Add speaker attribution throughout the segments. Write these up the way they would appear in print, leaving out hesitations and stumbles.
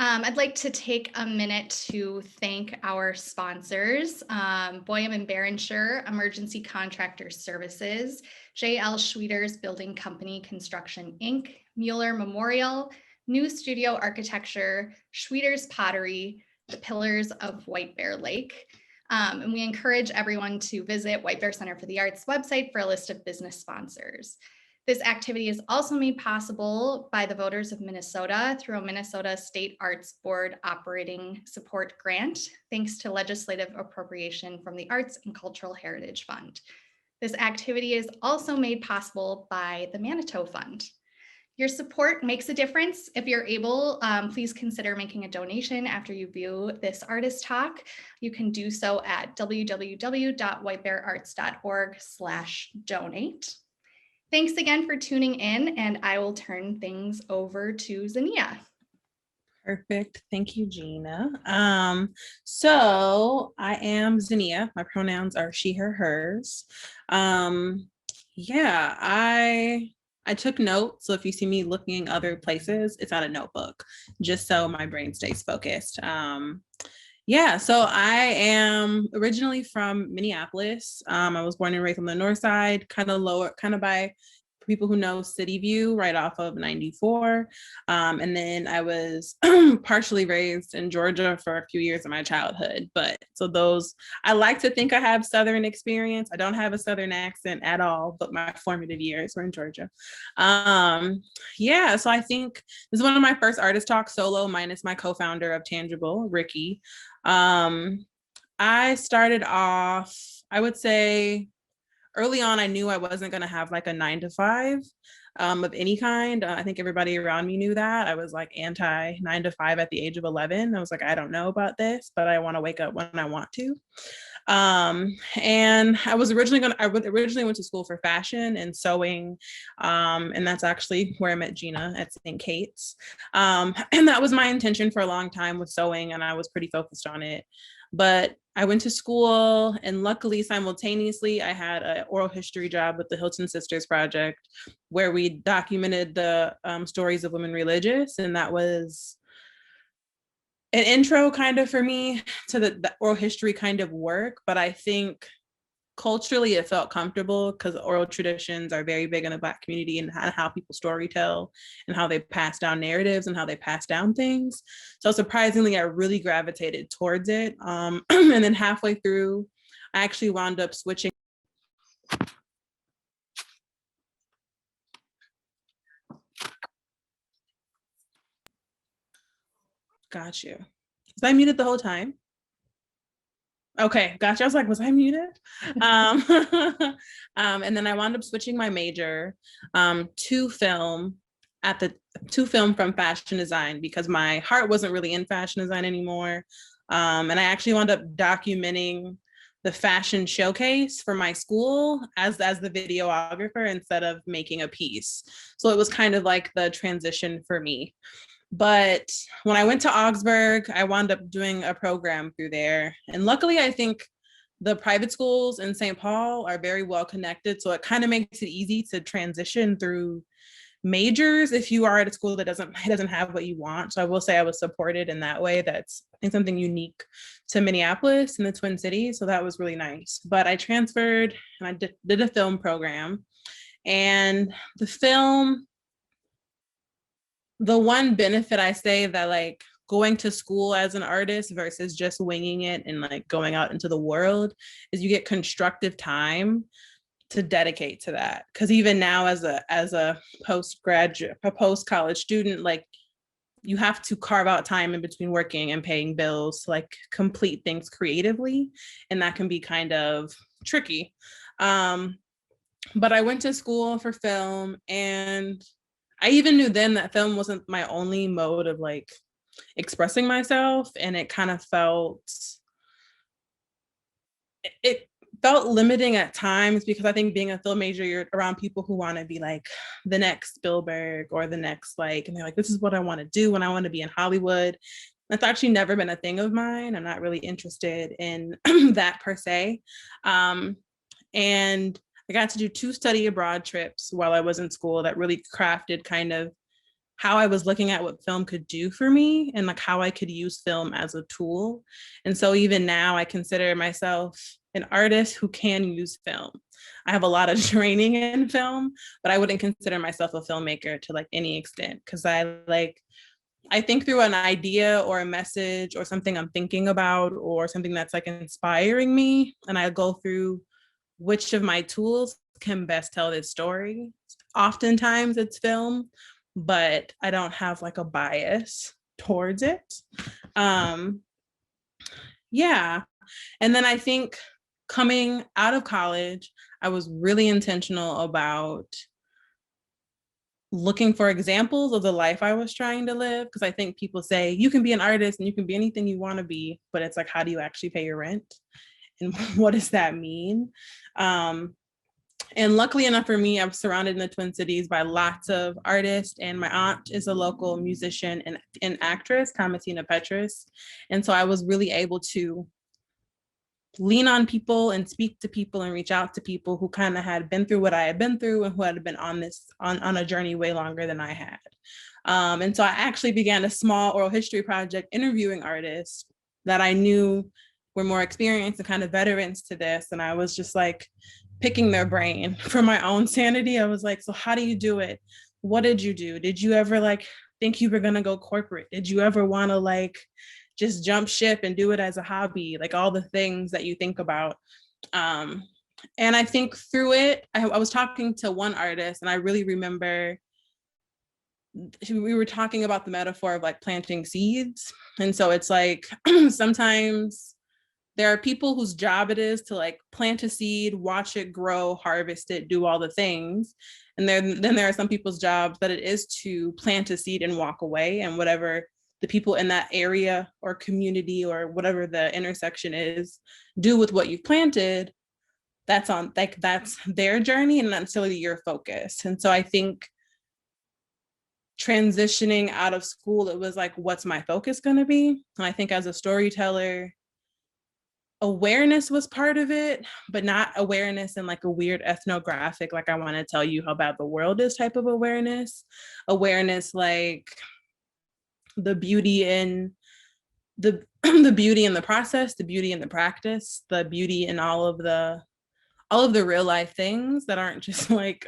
Speaker 1: I'd like to take a minute to thank our sponsors, Boyum and Barrenshire Emergency Contractor Services, J.L. Schweeters Building Company Construction, Inc., Mueller Memorial, New Studio Architecture, Schweeters Pottery, the Pillars of White Bear Lake. And we encourage everyone to visit White Bear Center for the Arts website for a list of business sponsors. This activity is also made possible by the voters of Minnesota through a Minnesota State Arts Board Operating Support Grant, thanks to legislative appropriation from the Arts and Cultural Heritage Fund. This activity is also made possible by the Manitou Fund. Your support makes a difference. If you're able, please consider making a donation after you view this artist talk. You can do so at www.whitebeararts.org/donate. Thanks again for tuning in, and I will turn things over to Za'Nia.
Speaker 2: Perfect. Thank you, Gina. So I am Za'Nia. My pronouns are she, her, hers. Yeah, I took notes. So if you see me looking other places, it's on a notebook, just so my brain stays focused. Yeah, so I am originally from Minneapolis. I was born and raised on the north side, kind of by people who know City View, right off of 94. And then I was partially raised in Georgia for a few years of my childhood. I like to think I have Southern experience. I don't have a Southern accent at all, but my formative years were in Georgia. Yeah, so I think this is one of my first artist talks solo, minus my co-founder of Tangible, Ricky. I started off, I would say early on, I knew I wasn't going to have like a 9-to-5 of any kind. I think everybody around me knew that. I was like anti 9-to-5 at the age of 11. I was like, I don't know about this, but I want to wake up when I want to. And I originally went to school for fashion and sewing. And that's actually where I met Gina at St. Kate's. And that was my intention for a long time with sewing, and I was pretty focused on it. But I went to school, and luckily simultaneously I had an oral history job with the Hilton Sisters Project, where we documented the stories of women religious. And that was an intro kind of for me to the oral history kind of work. But I think culturally it felt comfortable because oral traditions are very big in the Black community, and how people storytell and how they pass down narratives and how they pass down things. So surprisingly, I really gravitated towards it. And then halfway through, I actually wound up switching. Got you. Was I muted the whole time? Okay, gotcha. I was like, was I muted? And then I wound up switching my major to film from fashion design, because my heart wasn't really in fashion design anymore. And I actually wound up documenting the fashion showcase for my school as the videographer instead of making a piece. So it was kind of like the transition for me. But when I went to Augsburg, I wound up doing a program through there. And luckily, I think the private schools in St. Paul are very well connected. So it kind of makes it easy to transition through majors if you are at a school that doesn't have what you want. So I will say I was supported in that way. That's, I think, something unique to Minneapolis and the Twin Cities. So that was really nice. But I transferred and I did a film program. And the one benefit I say that, like, going to school as an artist versus just winging it and like going out into the world, is you get constructive time to dedicate to that. Because even now as a post-college student, like, you have to carve out time in between working and paying bills to like complete things creatively. And that can be kind of tricky. But I went to school for film, and I even knew then that film wasn't my only mode of like expressing myself. And it kind of it felt limiting at times, because I think being a film major, you're around people who want to be like the next Spielberg or the next, like, and they're like, this is what I want to do when I want to be in Hollywood. That's actually never been a thing of mine. I'm not really interested in that per se. And I got to do 2 study abroad trips while I was in school that really crafted kind of how I was looking at what film could do for me and like how I could use film as a tool. And so even now I consider myself an artist who can use film. I have a lot of training in film, but I wouldn't consider myself a filmmaker to like any extent because I think through an idea or a message or something I'm thinking about or something that's like inspiring me, and I go through which of my tools can best tell this story. Oftentimes it's film, but I don't have like a bias towards it. Um, yeah. And then I think coming out of college, I was really intentional about looking for examples of the life I was trying to live. Because I think people say you can be an artist and you can be anything you want to be, but it's like, how do you actually pay your rent? And what does that mean? And luckily enough for me, I'm surrounded in the Twin Cities by lots of artists, and my aunt is a local musician and actress, Thomasina Petrus. And so I was really able to lean on people and speak to people and reach out to people who kind of had been through what I had been through and who had been on a journey way longer than I had. And so I actually began a small oral history project interviewing artists that I knew were more experienced and kind of veterans to this. And I was just like picking their brain for my own sanity. I was like, so how do you do it? What did you do? Did you ever like think you were gonna go corporate? Did you ever want to like just jump ship and do it as a hobby? Like all the things that you think about. And I think through it, I was talking to one artist and I really remember we were talking about the metaphor of like planting seeds. And so it's like sometimes there are people whose job it is to like plant a seed, watch it grow, harvest it, do all the things. And then there are some people's jobs that it is to plant a seed and walk away, and whatever the people in that area or community or whatever the intersection is do with what you've planted, that's their journey and not necessarily your focus. And so I think transitioning out of school, it was like, what's my focus going to be? And I think as a storyteller, awareness was part of it, but not awareness in like a weird ethnographic, like I want to tell you how bad the world is type of awareness. Awareness like the beauty in the the beauty in the process, the beauty in the practice, the beauty in all of the real life things that aren't just like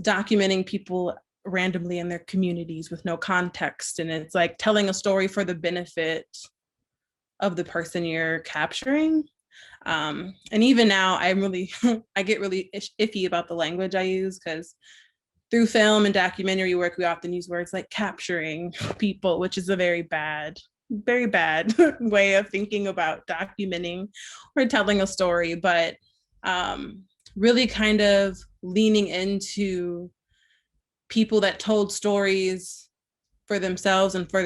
Speaker 2: documenting people randomly in their communities with no context. And it's like telling a story for the benefit of the person you're capturing. And even now I get really iffy about the language I use, because through film and documentary work, we often use words like capturing people, which is a very bad way of thinking about documenting or telling a story. But really kind of leaning into people that told stories for themselves and for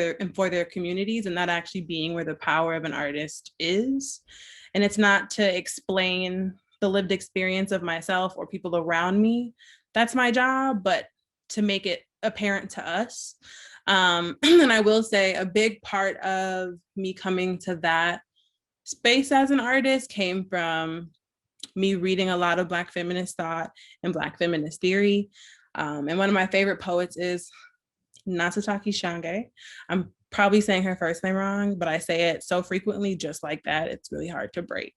Speaker 2: their communities, and that actually being where the power of an artist is. And it's not to explain the lived experience of myself or people around me. That's my job, but to make it apparent to us. And I will say a big part of me coming to that space as an artist came from me reading a lot of Black feminist thought and Black feminist theory. And one of my favorite poets is Nasataki Shange. I'm probably saying her first name wrong, but I say it so frequently just like that, it's really hard to break.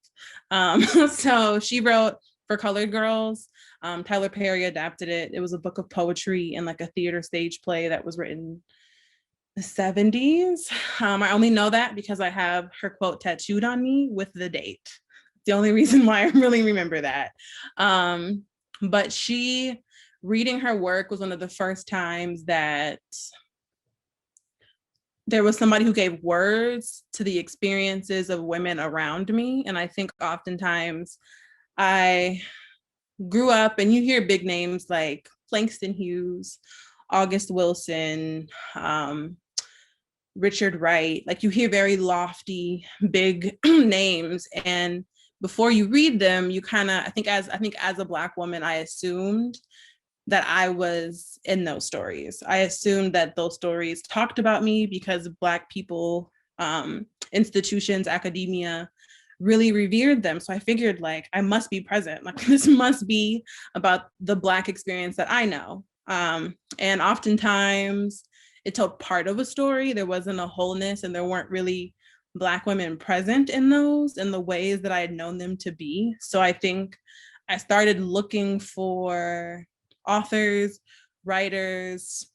Speaker 2: So she wrote For Colored Girls. Tyler Perry adapted it. It was a book of poetry and like a theater stage play that was written in the 70s. I only know that because I have her quote tattooed on me with the date. The only reason why I really remember that. But reading her work was one of the first times that there was somebody who gave words to the experiences of women around me. And I think oftentimes I grew up and you hear big names like Langston Hughes, August Wilson, Richard Wright, like you hear very lofty, big names. And before you read them, you kind of, I think as a Black woman, I assumed that I was in those stories. I assumed that those stories talked about me because Black people, institutions, academia really revered them. So I figured like, I must be present. Like this must be about the Black experience that I know. And oftentimes it told part of a story. There wasn't a wholeness, and there weren't really Black women present in those in the ways that I had known them to be. So I think I started looking for authors, writers,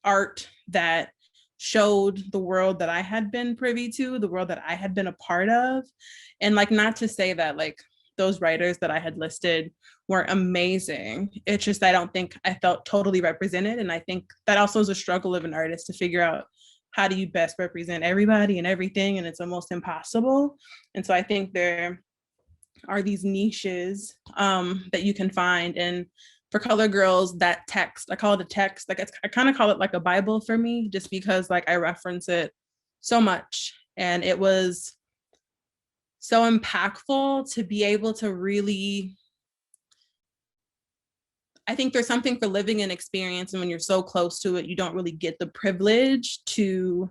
Speaker 2: art that showed the world that I had been privy to, the world that I had been a part of. And like, not to say that like those writers that I had listed weren't amazing. It's just, I don't think I felt totally represented. And I think that also is a struggle of an artist to figure out how do you best represent everybody and everything. And it's almost impossible. And so I think there are these niches that you can find. And for Color Girls, that text, I call it a text, like I kind of call it like a Bible for me, just because like I reference it so much. And it was so impactful to be able to really, I think there's something for living an experience, and when you're so close to it, you don't really get the privilege to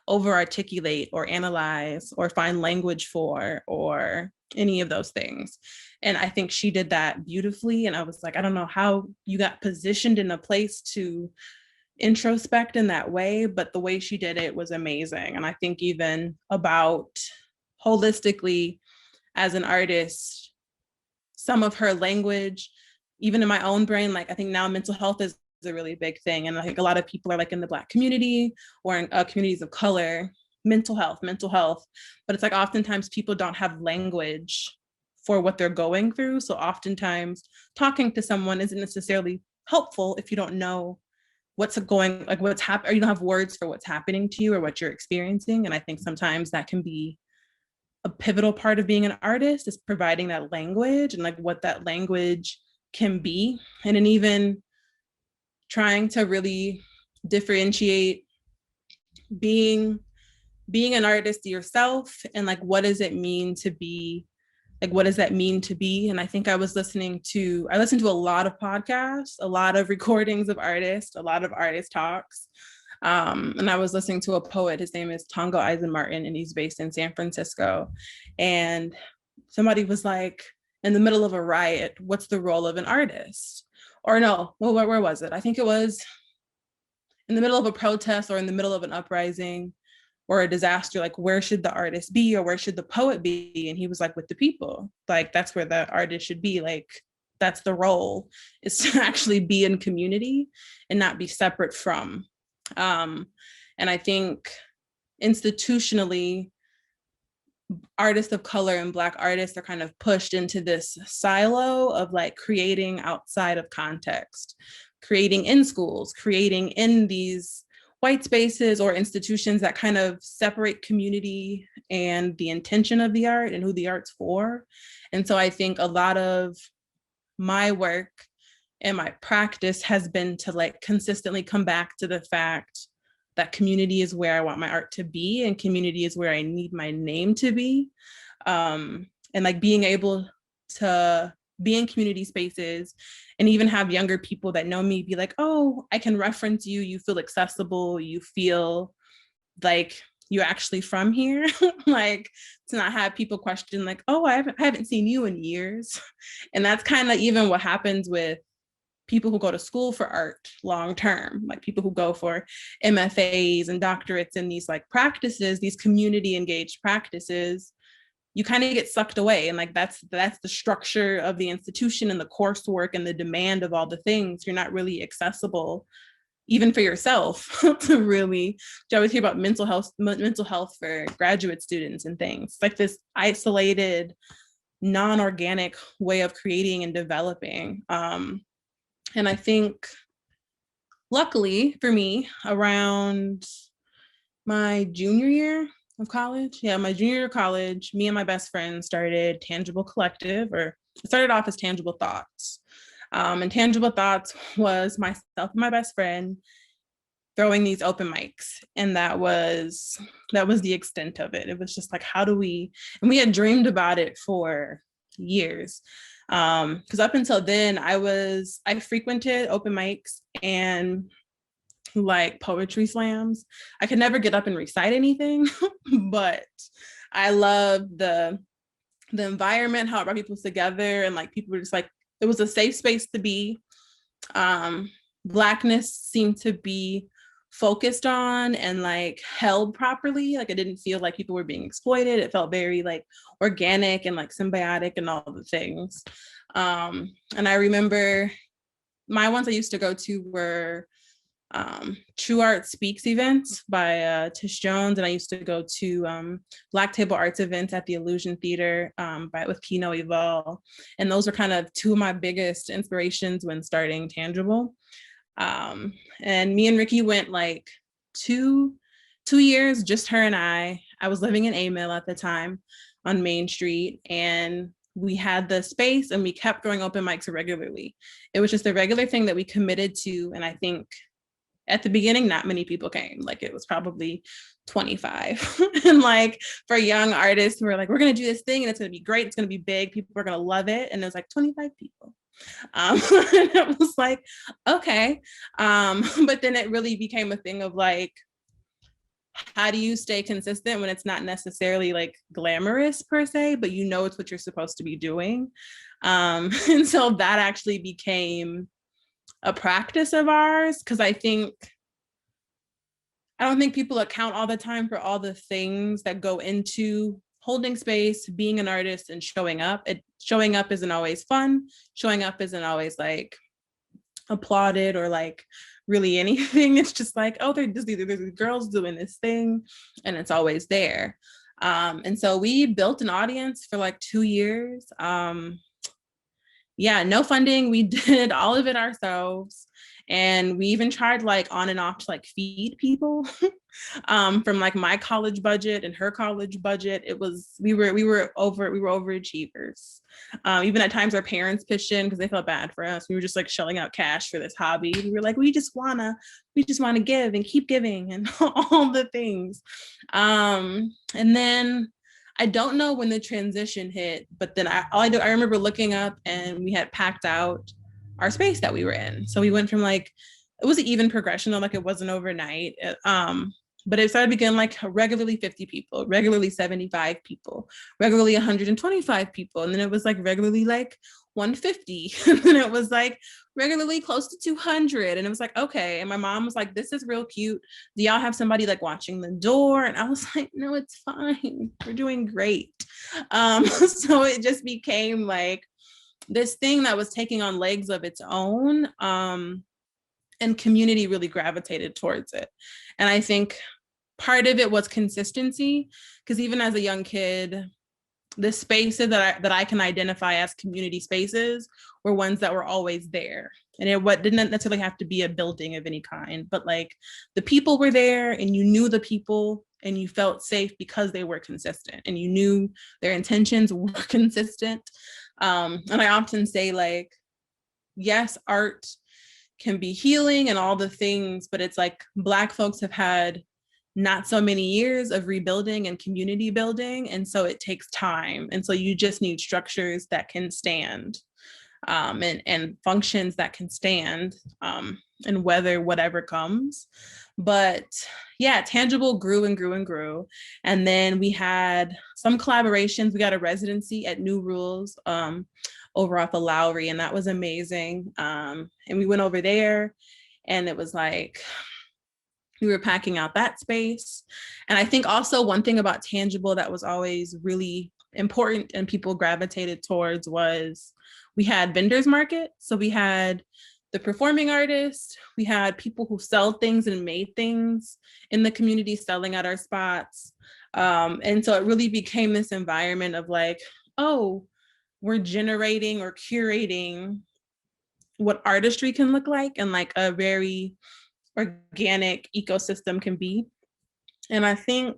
Speaker 2: over articulate or analyze or find language for or any of those things. And I think she did that beautifully. And I was like, I don't know how you got positioned in a place to introspect in that way, but the way she did it was amazing. And I think even about holistically as an artist, some of her language, even in my own brain, like I think now mental health is a really big thing. And I think a lot of people are like in the Black community or in communities of color, mental health. But it's like oftentimes people don't have language for what they're going through. So oftentimes talking to someone isn't necessarily helpful if you don't know what's going, like what's happening, or you don't have words for what's happening to you or what you're experiencing. And I think sometimes that can be a pivotal part of being an artist, is providing that language and like what that language can be. And then even trying to really differentiate being an artist yourself and like what does it mean to be, like what does that mean to be. And I think I listened to a lot of podcasts, a lot of recordings of artists, a lot of artist talks. And I was listening to a poet, his name is Tongo Eisenmartin, and he's based in San Francisco. And somebody was like, in the middle of a riot, what's the role of an artist? Or no, well, where was it? I think it was in the middle of a protest or in the middle of an uprising or a disaster, like where should the artist be or where should the poet be? And he was like, with the people, like that's where the artist should be. Like that's the role, is to actually be in community and not be separate from. And I think institutionally, artists of color and Black artists are kind of pushed into this silo of like creating outside of context, creating in schools, creating in these white spaces or institutions that kind of separate community and the intention of the art and who the art's for. And so I think a lot of my work and my practice has been to like consistently come back to the fact that community is where I want my art to be, and community is where I need my name to be. And like being able to be in community spaces and even have younger people that know me be like, oh, I can reference you, you feel accessible, you feel like you're actually from here. Like to not have people question like, oh, I haven't seen you in years. And that's kind of even what happens with people who go to school for art long term, like people who go for MFAs and doctorates in these like practices, these community engaged practices. You kind of get sucked away, and like that's the structure of the institution and the coursework and the demand of all the things. You're not really accessible even for yourself to really, I always hear about mental health for graduate students and things like this isolated, non-organic way of creating and developing. And I think, luckily for me, around my junior year of college, my junior year of college, me and my best friend started Tangible Collective, or it started off as Tangible Thoughts. And Tangible Thoughts was myself and my best friend throwing these open mics. And that was the extent of it. It was just like, how do we, and we had dreamed about it for years. Because up until then, I frequented open mics and like poetry slams. I could never get up and recite anything, but I loved the environment, how it brought people together, and like people were just like, it was a safe space to be. Blackness seemed to be focused on and like held properly. Like, it didn't feel like people were being exploited. It felt very like organic and like symbiotic and all the things. And I remember my ones I used to go to were True Art Speaks events by Tish Jones, and I used to go to Black Table Arts events at the Illusion Theater with Kino Eval, and those were kind of two of my biggest inspirations when starting Tangible. And me and Ricky went like two years, just her and I. I was living in Amil at the time on Main Street, and we had the space and we kept throwing open mics regularly. It was just a regular thing that we committed to, and I think at the beginning, not many people came. Like, it was probably 25. And like, for young artists who were like, we're going to do this thing and it's going to be great. It's going to be big. People are going to love it. And it was like 25 people. And it was like, okay. But then it really became a thing of like, how do you stay consistent when it's not necessarily like glamorous per se, but you know it's what you're supposed to be doing. And so that actually became a practice of ours, because I don't think people account all the time for all the things that go into holding space, being an artist, and showing up. Showing up isn't always fun. Showing up isn't always like applauded or like really anything. It's just like, oh, there's these girls doing this thing, and it's always there. And so we built an audience for like 2 years. Yeah, no funding. We did all of it ourselves. And we even tried like on and off to like feed people from like my college budget and her college budget. It was, we were overachievers. Even at times our parents pitched in because they felt bad for us. We were just like shelling out cash for this hobby. We were like, we just wanna give and keep giving and all the things. And then I don't know when the transition hit, but then I remember looking up and we had packed out our space that we were in. So we went from like, it was an even progression, though, like it wasn't overnight. But it started begin like regularly 50 people, regularly 75 people, regularly 125 people. And then it was like regularly like 150. And then it was like regularly close to 200. And it was like, okay. And my mom was like, this is real cute. Do y'all have somebody like watching the door? And I was like, no, it's fine. We're doing great. So it just became like this thing that was taking on legs of its own. And community really gravitated towards it. And I think part of it was consistency, because even as a young kid, the spaces that I can identify as community spaces were ones that were always there. And it didn't necessarily have to be a building of any kind, but like the people were there and you knew the people and you felt safe because they were consistent and you knew their intentions were consistent. And I often say like, yes, art can be healing and all the things, but it's like Black folks have had not so many years of rebuilding and community building. And so it takes time. And so you just need structures that can stand and functions that can stand and weather whatever comes. But yeah, Tangible grew and grew and grew. And then we had some collaborations. We got a residency at New Rules over off of Lowry, and that was amazing. And we went over there and it was like, we were packing out that space. And I think also one thing about Tangible that was always really important and people gravitated towards was we had vendors market. So we had the performing artists, we had people who sell things and made things in the community selling at our spots. And so it really became this environment of like, oh, we're generating or curating what artistry can look like and like a very organic ecosystem can be. And I think,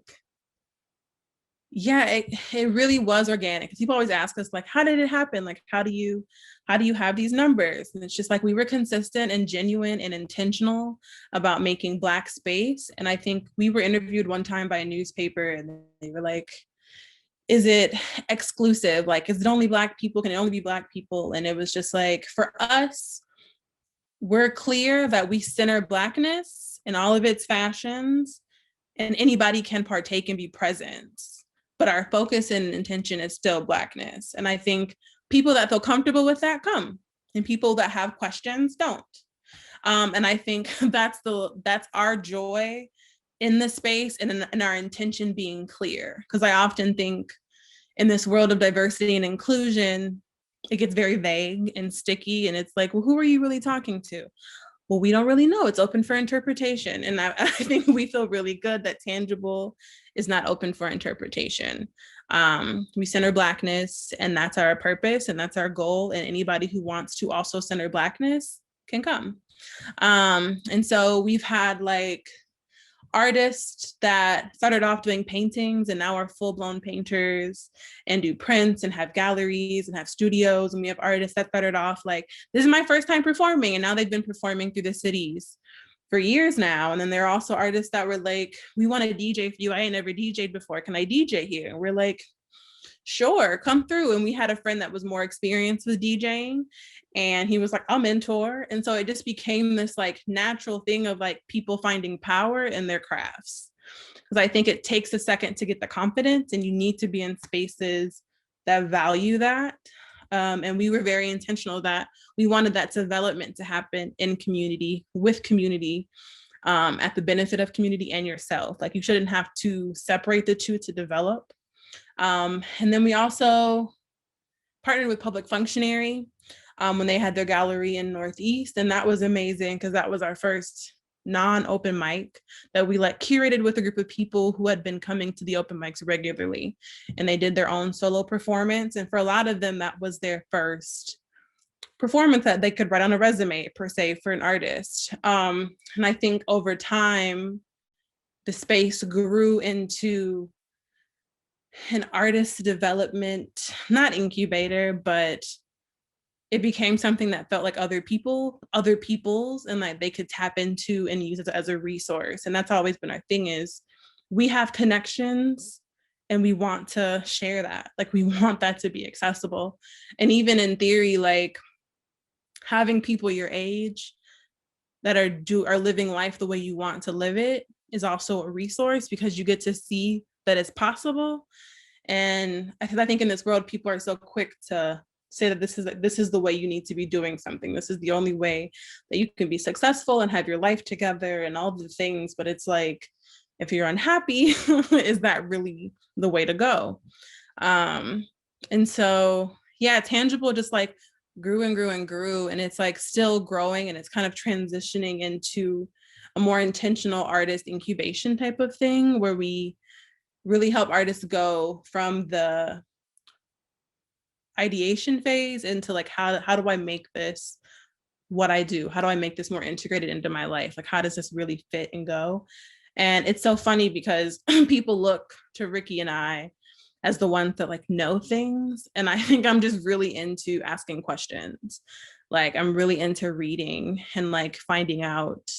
Speaker 2: yeah, it really was organic. People always ask us like, how did it happen? Like, how do you have these numbers? And it's just like, we were consistent and genuine and intentional about making Black space. And I think we were interviewed one time by a newspaper and they were like, is it exclusive? Like, is it only Black people? Can it only be Black people? And it was just like, for us, we're clear that we center Blackness in all of its fashions and anybody can partake and be present. But our focus and intention is still Blackness. And I think people that feel comfortable with that come, and people that have questions don't. And I think that's our joy in the space, and our intention being clear. Because I often think in this world of diversity and inclusion, it gets very vague and sticky. And it's like, well, who are you really talking to? Well, we don't really know. It's open for interpretation. And I think we feel really good that tangible is not open for interpretation. We center Blackness, and that's our purpose, and that's our goal. And anybody who wants to also center Blackness can come. And so we've had like artists that started off doing paintings and now are full-blown painters and do prints and have galleries and have studios. And we have artists that started off like, this is my first time performing, and now they've been performing through the cities for years now. And then there are also artists that were like, we want to DJ for you. I ain't never DJ'd before. Can I DJ here? And we're like, sure, come through. And we had a friend that was more experienced with DJing, and he was like, I'll mentor. And so it just became this like natural thing of like people finding power in their crafts. Because I think it takes a second to get the confidence, and you need to be in spaces that value that. And we were very intentional that we wanted that development to happen in community, with community, at the benefit of community and yourself. Like, you shouldn't have to separate the two to develop. And then we also partnered with Public Functionary when they had their gallery in Northeast. And that was amazing because that was our first non-open mic that we curated with a group of people who had been coming to the open mics regularly. And they did their own solo performance. And for a lot of them, that was their first performance that they could write on a resume, per se, for an artist. And I think over time, the space grew into an artist development, not incubator, but it became something that felt like other people's, and like they could tap into and use it as a resource. And that's always been our thing, is we have connections and we want to share that. Like, we want that to be accessible. And even in theory, like having people your age that are living life the way you want to live it is also a resource, because you get to see that it's possible. And I think in this world, people are so quick to say that this is the way you need to be doing something. This is the only way that you can be successful and have your life together and all the things. But it's like, if you're unhappy, is that really the way to go? And so, yeah, Tangible just like grew and grew and grew. And it's like still growing, and it's kind of transitioning into a more intentional artist incubation type of thing, where we really help artists go from the ideation phase into like, how do I make this what I do? How do I make this more integrated into my life? Like, how does this really fit and go? And it's so funny because people look to Ricky and I as the ones that like know things. And I think I'm just really into asking questions. Like, I'm really into reading and like finding out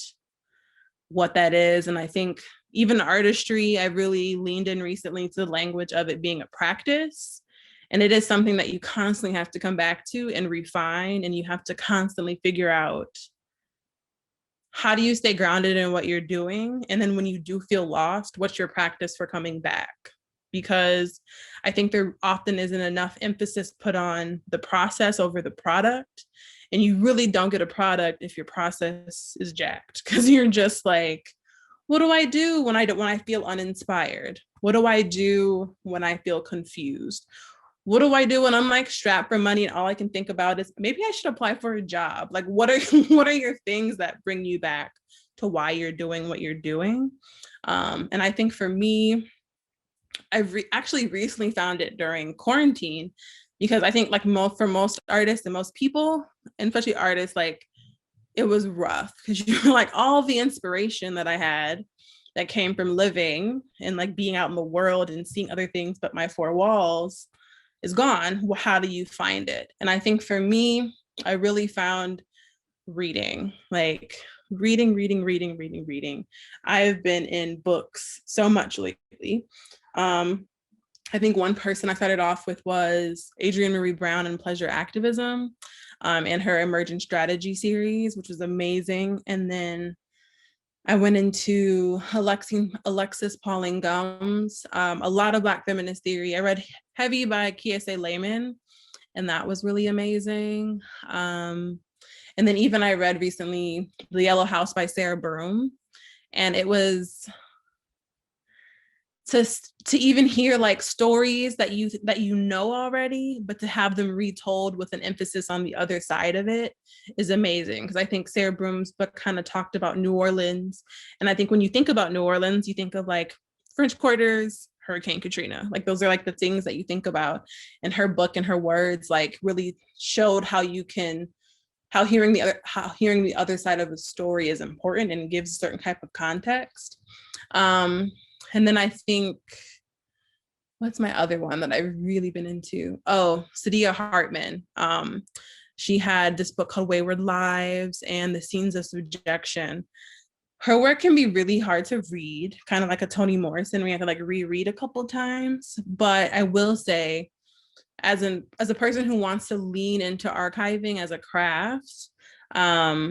Speaker 2: what that is. And I think even artistry, I really leaned in recently to the language of it being a practice. And it is something that you constantly have to come back to and refine. And you have to constantly figure out, how do you stay grounded in what you're doing? And then when you do feel lost, what's your practice for coming back? Because I think there often isn't enough emphasis put on the process over the product. And you really don't get a product if your process is jacked, because you're just like, what do I do when I feel uninspired? What do I do when I feel confused? What do I do when I'm like strapped for money and all I can think about is maybe I should apply for a job? Like, what are your things that bring you back to why you're doing what you're doing? And I think for me, I've actually recently found it during quarantine, because I think like for most artists and most people, and especially artists, like it was rough, because you're like, all the inspiration that I had that came from living and like being out in the world and seeing other things but my four walls is gone. Well, how do you find it? And I think for me, I really found reading, like reading. I've been in books so much lately. I think one person I started off with was Adrienne Marie Brown and Pleasure Activism, and her Emergent Strategy series, which was amazing. And then I went into Alexis Pauline Gumbs, a lot of Black feminist theory. I read Heavy by Kiese Layman, and that was really amazing. And then even I read recently The Yellow House by Sarah Broom, and it was to even hear like stories that you know already, but to have them retold with an emphasis on the other side of it is amazing. Because I think Sarah Broom's book kind of talked about New Orleans, and I think when you think about New Orleans, you think of like French Quarters, Hurricane Katrina. Like those are like the things that you think about. And her book and her words like really showed how hearing the other side of the story is important and gives a certain type of context. And then I think, what's my other one that I've really been into? Oh, Saidiya Hartman. She had this book called Wayward Lives and The Scenes of Subjection. Her work can be really hard to read, kind of like a Toni Morrison. We have to like reread a couple times. But I will say, as a person who wants to lean into archiving as a craft, her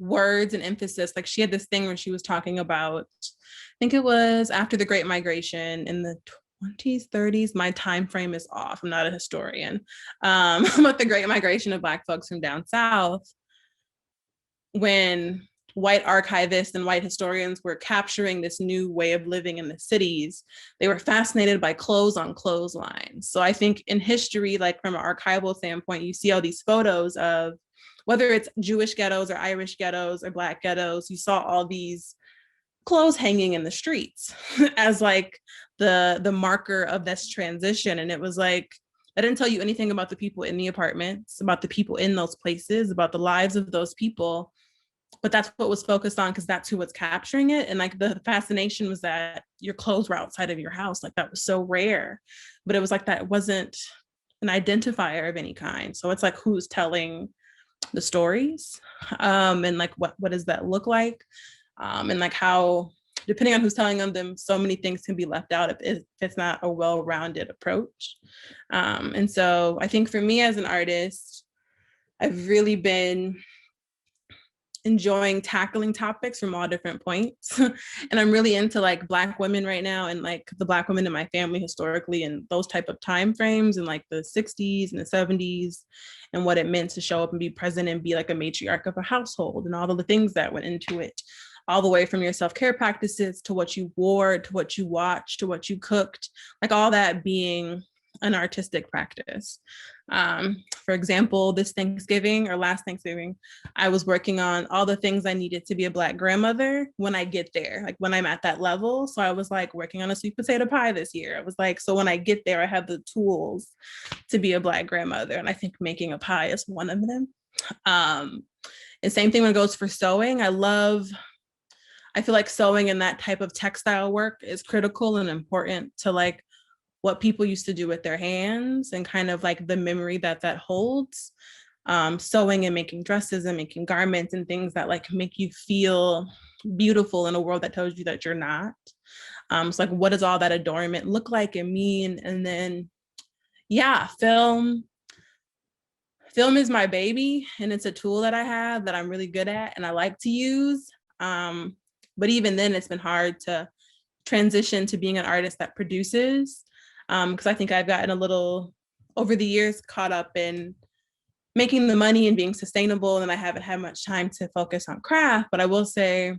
Speaker 2: words and emphasis, like she had this thing where she was talking about, I think it was after the Great Migration in the 20s, 30s. My time frame is off. I'm not a historian. But the Great Migration of Black folks from down south, when white archivists and white historians were capturing this new way of living in the cities, they were fascinated by clothes on clotheslines. So I think in history, like from an archival standpoint, you see all these photos of whether it's Jewish ghettos or Irish ghettos or Black ghettos, you saw all these clothes hanging in the streets as like the marker of this transition. And it was like, I didn't tell you anything about the people in the apartments, about the people in those places, about the lives of those people. But that's what was focused on because that's who was capturing it. And like the fascination was that your clothes were outside of your house. Like that was so rare. But it was like that wasn't an identifier of any kind. So it's like who's telling the stories, and like what does that look like, and like how, depending on who's telling them, so many things can be left out if it's not a well-rounded approach. And so I think for me as an artist, I've really been enjoying tackling topics from all different points. And I'm really into like Black women right now, and like the Black women in my family historically, and those type of time frames in like the 60s and the 70s, and what it meant to show up and be present and be like a matriarch of a household, and all of the things that went into it, all the way from your self-care practices to what you wore, to what you watched, to what you cooked, like all that being an artistic practice. For example, this Thanksgiving or last Thanksgiving, I was working on all the things I needed to be a Black grandmother when I get there, like when I'm at that level. So I was like working on a sweet potato pie this year. I was like, so when I get there, I have the tools to be a Black grandmother. And I think making a pie is one of them. And same thing when it goes for sewing. I feel like sewing and that type of textile work is critical and important to like what people used to do with their hands and kind of like the memory that holds. Sewing and making dresses and making garments and things that like make you feel beautiful in a world that tells you that you're not. So like, what does all that adornment look like and mean? And then, yeah, film is my baby, and it's a tool that I have that I'm really good at and I like to use. But even then, it's been hard to transition to being an artist that produces, because I think I've gotten a little, over the years, caught up in making the money and being sustainable, and I haven't had much time to focus on craft. But I will say,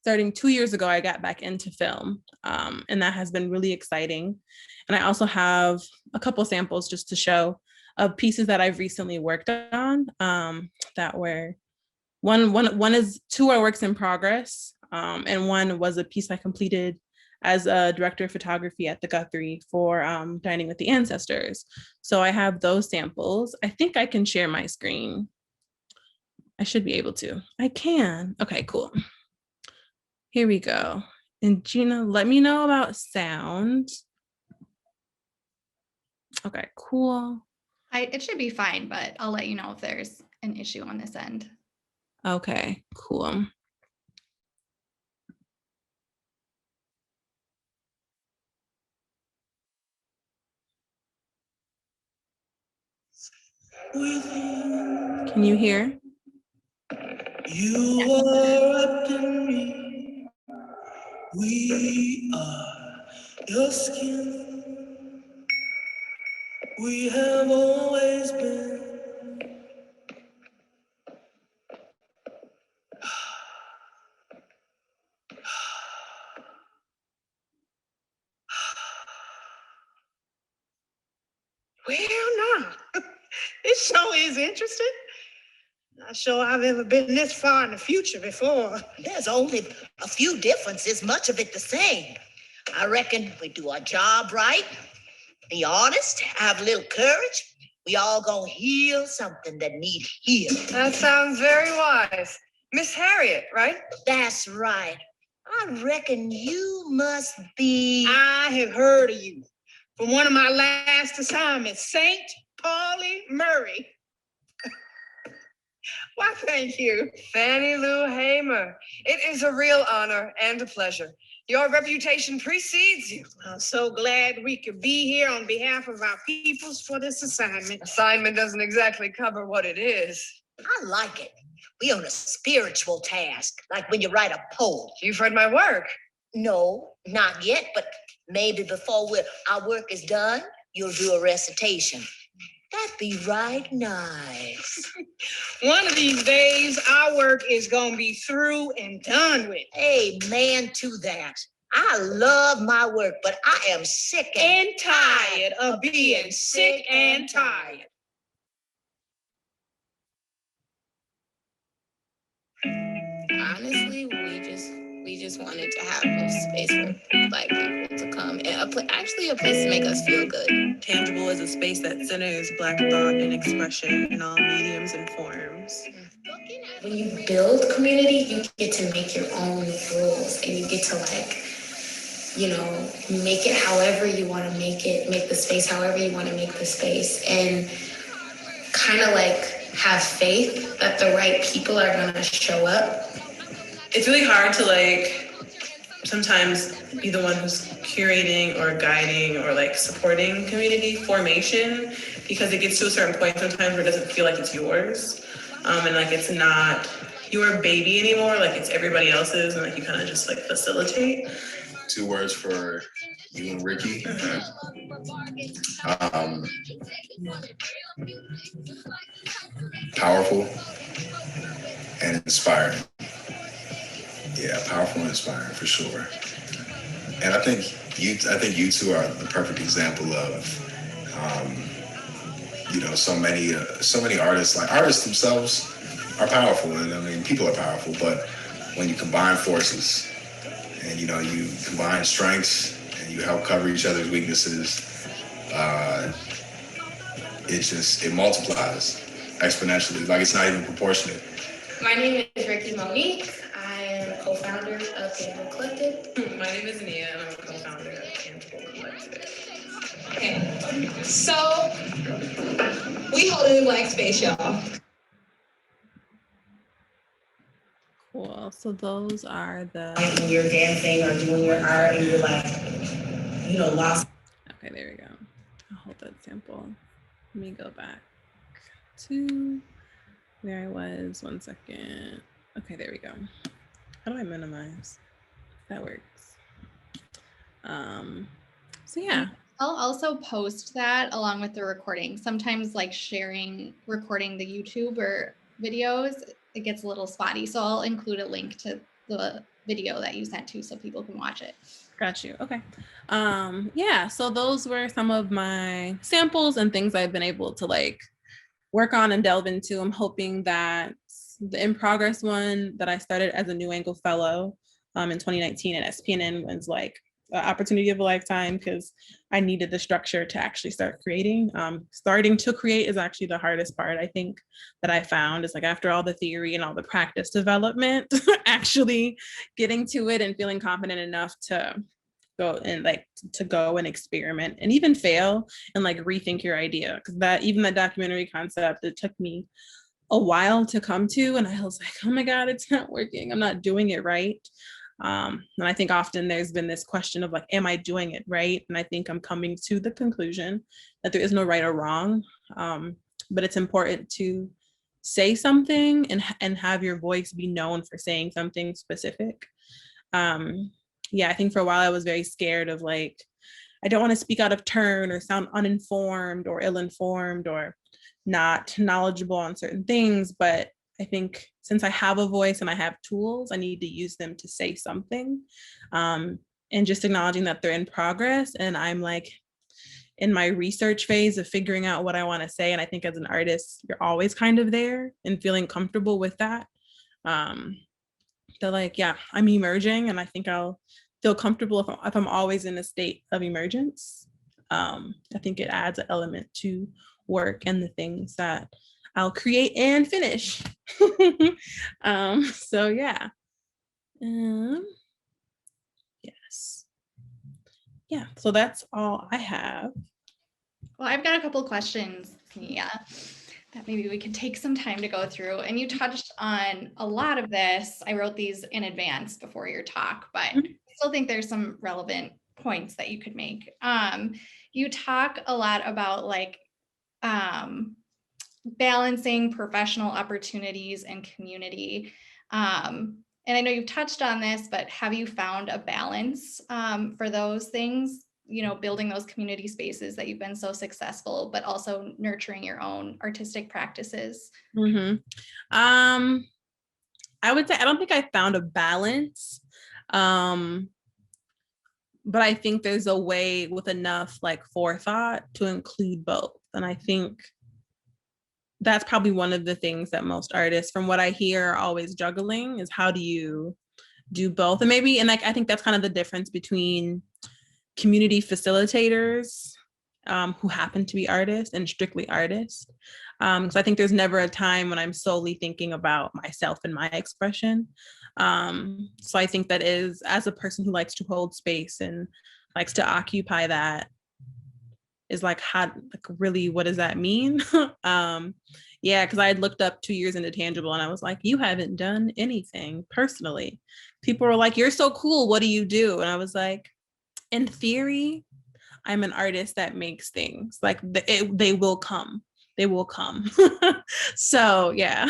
Speaker 2: starting 2 years ago, I got back into film, and that has been really exciting. And I also have a couple samples just to show of pieces that I've recently worked on, that were one is two are works in progress, and one was a piece I completed as a director of photography at the Guthrie for Dining with the Ancestors. So I have those samples. I think I can share my screen. I should be able to. I can. Okay, cool. Here we go. And Gina, let me know about sound. Okay, cool.
Speaker 1: It should be fine, but I'll let you know if there's an issue on this end.
Speaker 2: Okay, cool. Can you hear?
Speaker 3: You are up in me. We are your skin. We have always been.
Speaker 4: Well, now, it sure is interesting. Not sure I've ever been this far in the future before.
Speaker 5: There's only a few differences, much of it the same. I reckon we do our job right, be honest, have a little courage. We all gonna heal something that need healing.
Speaker 6: That sounds very wise. Miss Harriet, right?
Speaker 5: That's right. I reckon you must be.
Speaker 4: I have heard of you from one of my last assignments, St. Pauli Murray. Why, thank you.
Speaker 6: Fannie Lou Hamer. It is a real honor and a pleasure. Your reputation precedes you.
Speaker 4: I'm so glad we could be here on behalf of our peoples for this assignment.
Speaker 6: Assignment doesn't exactly cover what it is.
Speaker 5: I like it. We on a spiritual task, like when you write a poem.
Speaker 6: You've read my work.
Speaker 5: No, not yet, but maybe before our work is done, you'll do a recitation. That'd be right nice.
Speaker 4: One of these days, our work is going to be through and done with.
Speaker 5: Amen to that. I love my work, but I am sick
Speaker 4: And tired of being sick and tired.
Speaker 7: Honestly, we just wanted to have a space for Black people to come and actually a place to make us feel good.
Speaker 8: Tangible is a space that centers Black thought and expression in all mediums and forms.
Speaker 7: When you build community, you get to make your own rules and you get to make it however you want to make it, make the space however you want to make the space, and kind of have faith that the right people are going to show up.
Speaker 8: It's really hard to sometimes be the one who's curating or guiding or supporting community formation, because it gets to a certain point sometimes where it doesn't feel like it's yours. And it's not your baby anymore, it's everybody else's, and you kind of just facilitate.
Speaker 9: 2 words for you and Ricky. Powerful and inspiring. Yeah, powerful and inspiring for sure. And I think you two are the perfect example of, so many artists. Artists themselves are powerful, and people are powerful. But when you combine forces, and you combine strengths, and you help cover each other's weaknesses, it multiplies exponentially. It's not even proportionate.
Speaker 7: My name is Ricky Monique. I am a co-founder of Tangible Collective.
Speaker 8: My name is Za'Nia, and I'm a co-founder of Tangible Collective.
Speaker 10: Okay, so we hold in Black space, y'all.
Speaker 2: Cool. So those are the.
Speaker 5: When you're dancing or doing your art and you're lost.
Speaker 2: Okay, there we go. I'll hold that sample. Let me go back to where I was. 1 second. Okay, there we go. How do I minimize? That works. So yeah.
Speaker 1: I'll also post that along with the recording. Sometimes recording the YouTube or videos, it gets a little spotty. So I'll include a link to the video that you sent to so people can watch it.
Speaker 2: Got you. Okay. Yeah, so those were some of my samples and things I've been able to work on and delve into. I'm hoping that the In Progress one that I started as a New Angle Fellow in 2019 at SPNN was an opportunity of a lifetime, because I needed the structure to actually start creating. Starting to create is actually the hardest part, I think, that I found. Is after all the theory and all the practice development, actually getting to it and feeling confident enough to go and experiment and even fail and rethink your idea. Because that documentary concept, it took me a while to come to, and I was oh my God, it's not working. I'm not doing it right. And I think often there's been this question of am I doing it right? And I think I'm coming to the conclusion that there is no right or wrong, but it's important to say something and have your voice be known for saying something specific. Yeah, I think for a while I was very scared of I I don't want to speak out of turn or sound uninformed or ill-informed or not knowledgeable on certain things, but I think since I have a voice and I have tools, I need to use them to say something. And just acknowledging that they're in progress, and I'm like in my research phase of figuring out what I want to say. And I think as an artist, you're always kind of there and feeling comfortable with that. So like, yeah, I'm emerging, and I think I'll feel comfortable if I'm always in a state of emergence. I think it adds an element to work and the things that I'll create and finish. So yeah. Yes. Yeah, so that's all I have.
Speaker 1: Well, I've got a couple questions, Za'Nia, that maybe we could take some time to go through. And you touched on a lot of this. I wrote these in advance before your talk, but I still think there's some relevant points that you could make. You talk a lot about like balancing professional opportunities and community. And I know you've touched on this, but have you found a balance for those things? You know, building those community spaces that you've been so successful, but also nurturing your own artistic practices?
Speaker 2: I would say I don't think I found a balance, but I think there's a way with enough like forethought to include both. And I think that's probably one of the things that most artists, from what I hear, are always juggling, is how do you do both? And maybe, and like I think that's kind of the difference between community facilitators who happen to be artists and strictly artists. So I think there's never a time when I'm solely thinking about myself and my expression. So I think that is, as a person who likes to hold space and likes to occupy that, is like, how, like, really, what does that mean? Yeah, because I had looked up 2 years into Tangible and I was like, you haven't done anything personally. People were like, you're so cool, what do you do? And I was like, in theory, I'm an artist that makes things. Like they will come. They will come. So yeah.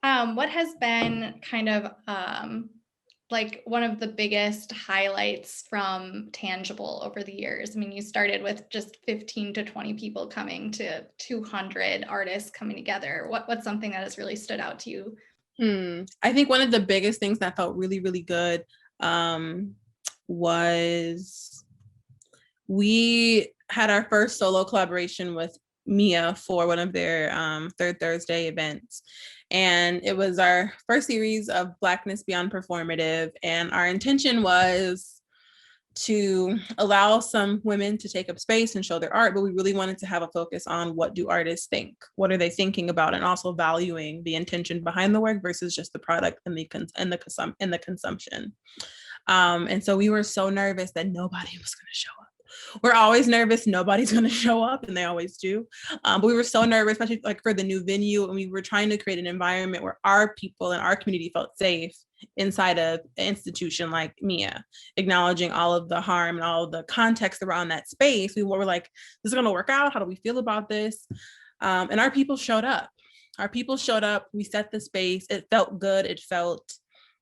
Speaker 1: What has been kind of like one of the biggest highlights from Tangible over the years? I mean, you started with just 15 to 20 people coming to 200 artists coming together. What's something that has really stood out to you?
Speaker 2: I think one of the biggest things that felt really, really good was we had our first solo collaboration with Mia for one of their Third Thursday events. And it was our first series of Blackness Beyond Performative. And our intention was to allow some women to take up space and show their art, but we really wanted to have a focus on what do artists think? What are they thinking about? And also valuing the intention behind the work versus just the product and the consumption. And so we were so nervous that nobody was going to show up. We're always nervous nobody's going to show up, and they always do. But we were so nervous, especially like for the new venue, and we were trying to create an environment where our people and our community felt safe inside of an institution like Mia, acknowledging all of the harm and all of the context around that space. We were like, this is going to work out. How do we feel about this? And our people showed up. We set the space. It felt good. It felt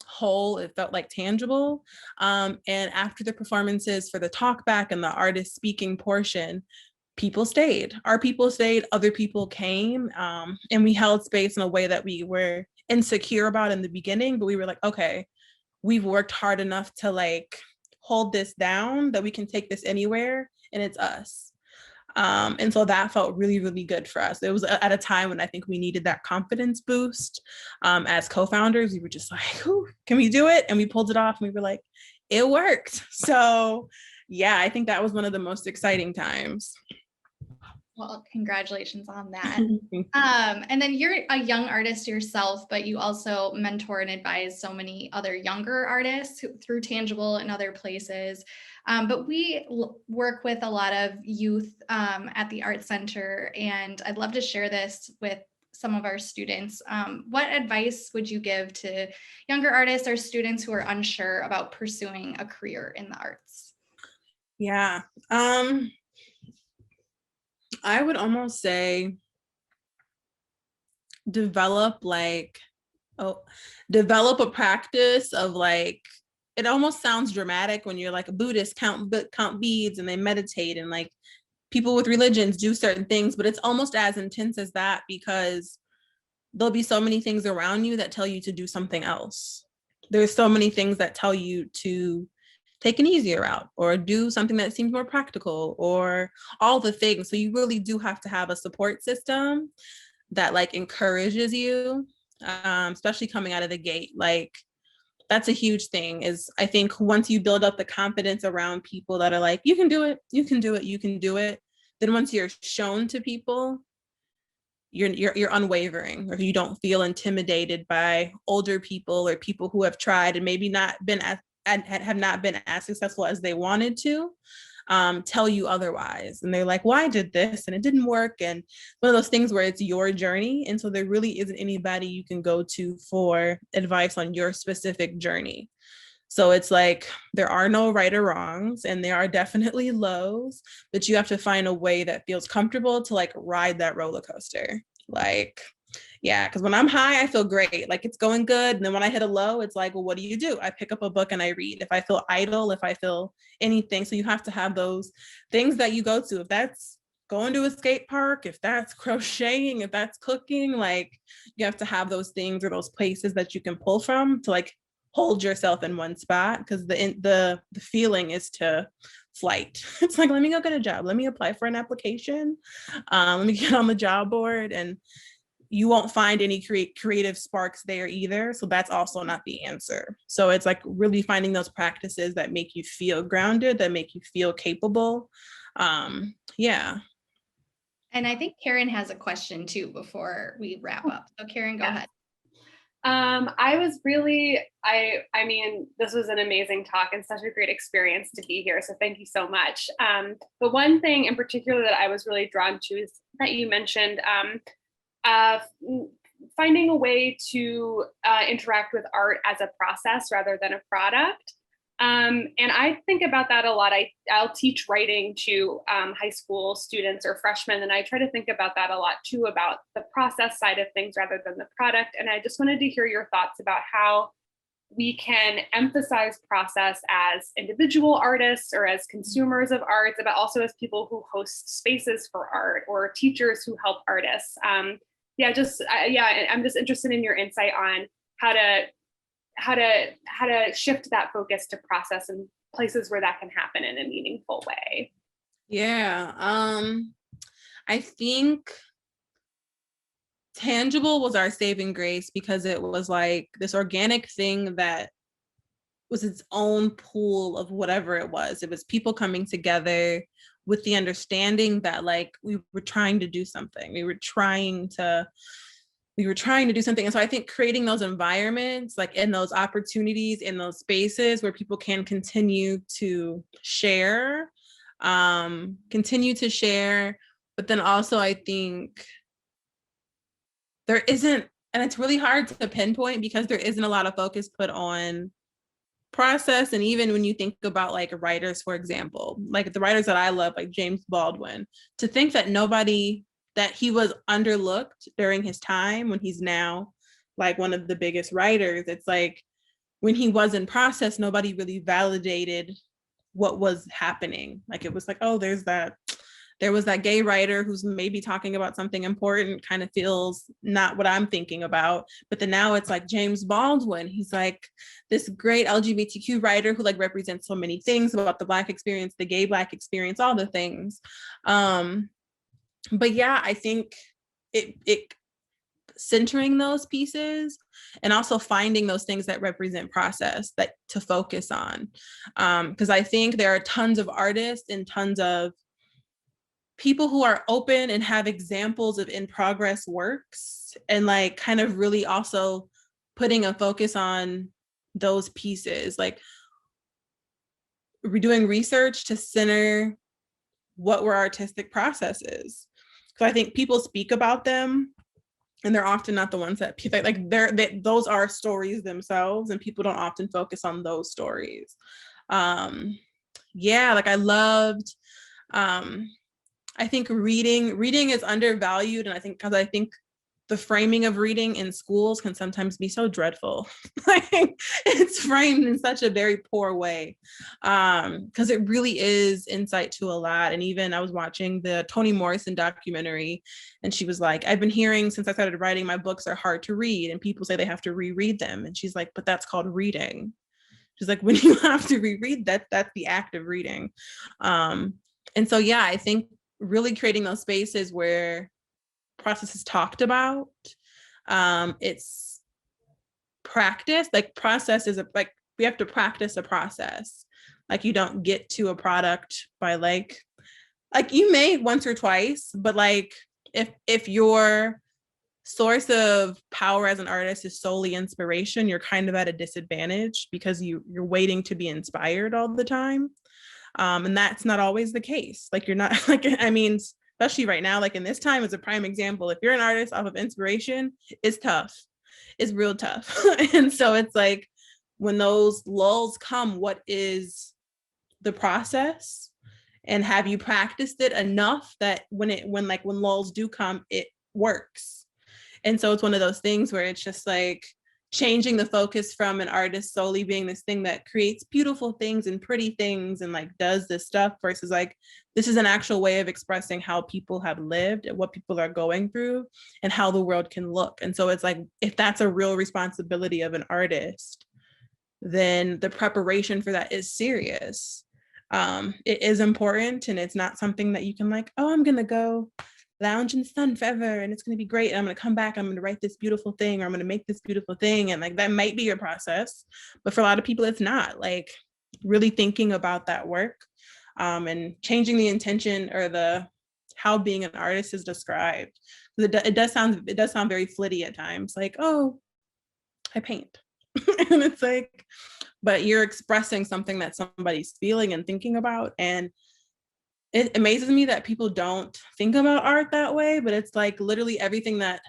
Speaker 2: whole. It felt like tangible. And after the performances for the talk back and the artist speaking portion, people stayed. Our people stayed, other people came, and we held space in a way that we were insecure about in the beginning, but we were like, okay, we've worked hard enough to like hold this down that we can take this anywhere, and it's us. And so that felt really, really good for us. It was at a time when I think we needed that confidence boost. As co-founders, we were just like, can we do it? And we pulled it off, and we were like, it worked. So yeah, I think that was one of the most exciting times.
Speaker 1: Well, congratulations on that. And then you're a young artist yourself, but you also mentor and advise so many other younger artists through Tangible and other places. But we work with a lot of youth at the Art Center, and I'd love to share this with some of our students. What advice would you give to younger artists or students who are unsure about pursuing a career in the arts?
Speaker 2: Yeah. I would almost say develop a practice of like it almost sounds dramatic when you're like a Buddhist, count beads and they meditate, and like people with religions do certain things, but it's almost as intense as that, because there'll be so many things around you that tell you to do something else. There's so many things that tell you to take an easier route or do something that seems more practical, or all the things. So you really do have to have a support system that like encourages you, especially coming out of the gate. Like that's a huge thing, is I think once you build up the confidence around people that are like, you can do it, you can do it, you can do it. Then once you're shown to people, you're unwavering, or you don't feel intimidated by older people or people who have tried and maybe not been as have not been as successful as they wanted to, tell you otherwise. And they're like, well, I did this and it didn't work. And one of those things where it's your journey. And so there really isn't anybody you can go to for advice on your specific journey. So it's like, there are no right or wrongs, and there are definitely lows, but you have to find a way that feels comfortable to like ride that roller coaster. Like, yeah, because when I'm high, I feel great. Like it's going good. And then when I hit a low, it's like, well, what do? I pick up a book and I read. If I feel idle, if I feel anything. So you have to have those things that you go to. If that's going to a skate park, if that's crocheting, if that's cooking, like you have to have those things or those places that you can pull from to like hold yourself in one spot, because the feeling is to flight. It's like, let me go get a job. Let me apply for an application. Let me get on the job board. And you won't find any creative sparks there either. So that's also not the answer. So it's like really finding those practices that make you feel grounded, that make you feel capable. Yeah.
Speaker 1: And I think Karen has a question too before we wrap up. So Karen, go ahead.
Speaker 11: I mean, this was an amazing talk and such a great experience to be here. So thank you so much. But one thing in particular that I was really drawn to is that you mentioned finding a way to interact with art as a process rather than a product. And I think about that a lot. I'll teach writing to high school students or freshmen, and I try to think about that a lot too, about the process side of things rather than the product. And I just wanted to hear your thoughts about how we can emphasize process as individual artists or as consumers of art, but also as people who host spaces for art or teachers who help artists. I'm just interested in your insight on how to shift that focus to process and places where that can happen in a meaningful way.
Speaker 2: Yeah, I think tangible was our saving grace, because it was like this organic thing that was its own pool of whatever it was. It was people coming together with the understanding that like we were trying to do something. We were trying to do something. And so I think creating those environments, like in those opportunities, in those spaces where people can continue to share, but then also I think there isn't, and it's really hard to pinpoint because there isn't a lot of focus put on process. And even when you think about like writers, for example, like the writers that I love, like James Baldwin, to think that he was underlooked during his time when he's now like one of the biggest writers. It's like when he was in process, nobody really validated what was happening. Like it was like, oh, there was that gay writer who's maybe talking about something important, kind of feels not what I'm thinking about. But then now it's like James Baldwin. He's like this great LGBTQ writer who like represents so many things about the Black experience, the gay Black experience, all the things. But yeah, I think it centering those pieces and also finding those things that represent process that to focus on. Because I think there are tons of artists and tons of people who are open and have examples of in progress works, and like kind of really also putting a focus on those pieces, like we're doing research to center what were artistic processes. So I think people speak about them and they're often not the ones that people like those are stories themselves, and people don't often focus on those stories. Like I loved I think reading is undervalued, and I think the framing of reading in schools can sometimes be so dreadful. Like, it's framed in such a very poor way, because it really is insight to a lot. And even I was watching the Toni Morrison documentary, and she was like, I've been hearing since I started writing, my books are hard to read, and people say they have to reread them. And she's like, but that's called reading. She's like, when you have to reread that, that's the act of reading. And so, yeah, I think really creating those spaces where process is talked about, it's practice. Like, process is like, we have to practice a process. Like, you don't get to a product by like you may once or twice, but like if your source of power as an artist is solely inspiration, you're kind of at a disadvantage because you're waiting to be inspired all the time. And that's not always the case. Like, you're not like, I mean, especially right now, like in this time is a prime example. If you're an artist off of inspiration, it's tough. It's real tough. And so it's like, when those lulls come, what is the process? And have you practiced it enough that when lulls do come, it works? And so it's one of those things where it's just like changing the focus from an artist solely being this thing that creates beautiful things and pretty things and like does this stuff, versus like, this is an actual way of expressing how people have lived and what people are going through and how the world can look. And so it's like, if that's a real responsibility of an artist, then the preparation for that is serious. It is important, and it's not something that you can like, oh, I'm gonna go lounge in the sun forever and it's going to be great, and I'm going to come back, I'm going to write this beautiful thing, or I'm going to make this beautiful thing. And like, that might be your process, but for a lot of people it's not. Like, really thinking about that work, and changing the intention or the how being an artist is described. It does sound very flitty at times, like, oh, I paint. And it's like, but you're expressing something that somebody's feeling and thinking about. And it amazes me that people don't think about art that way, but it's like literally everything that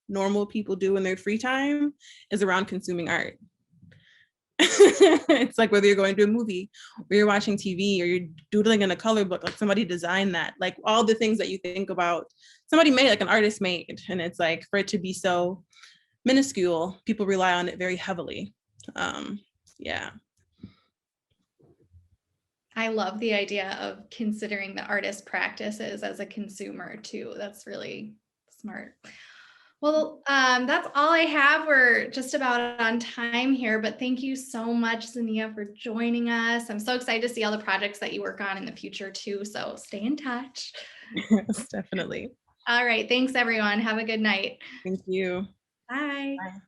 Speaker 2: normal people do in their free time is around consuming art. It's like, whether you're going to a movie or you're watching TV or you're doodling in a color book, like somebody designed that, like all the things that you think about, somebody made, like an artist made. And it's like, for it to be so minuscule, people rely on it very heavily. Yeah.
Speaker 1: I love the idea of considering the artist practices as a consumer too. That's really smart. Well, that's all I have. We're just about on time here, but thank you so much, Za'Nia, for joining us. I'm so excited to see all the projects that you work on in the future too. So stay in touch.
Speaker 2: Yes, definitely.
Speaker 1: All right. Thanks, everyone. Have a good night.
Speaker 2: Thank you.
Speaker 1: Bye.
Speaker 2: Bye.